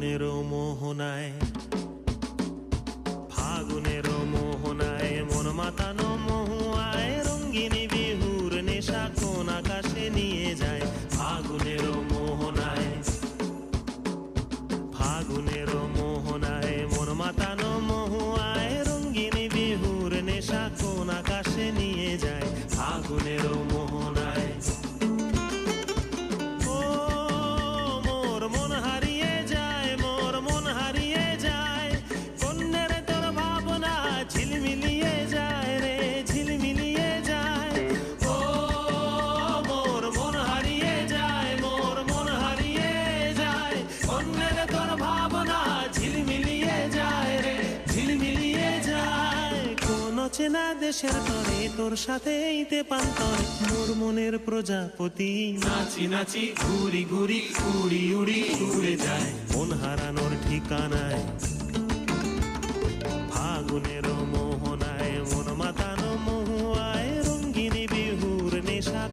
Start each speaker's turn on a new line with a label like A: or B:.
A: ফাগুনেরও মোহনায়, ফাগুনেরও মোহনায় মন মাতানো মহুয়ায় রঙ্গিনী বিহুর নেশা কোন আকাশে নিয়ে যায়। ফাগুনেরও মোহনায়, ফাগুনেরও মোহনায় মন মাতানো মহুয়ায় রঙ্গিনী বিহুর নেশা কোন আকাশে নিয়ে যায়। ফাগুনেরও মোহনায় ঝিলমিলিয়ে যায় রে, ঝিলমিলিয়ে যায়। ও মোর মন হারিয়ে যায়, মোর মন হারিয়ে যায়। অন্যের তোর ভাবনা ঝিলমিলিয়ে যায় রে, ঝিলমিলিয়ে যায়। কোন চেনা দেশের তরে তোর সাথে এইতে পান্তরে মোর মনের প্রজাপতি নাচি নাচি ঘুরি ঘুরি উড়ি উড়ি উড়ে যায়। মন হারানোর ঠিকানায় ফাগুনের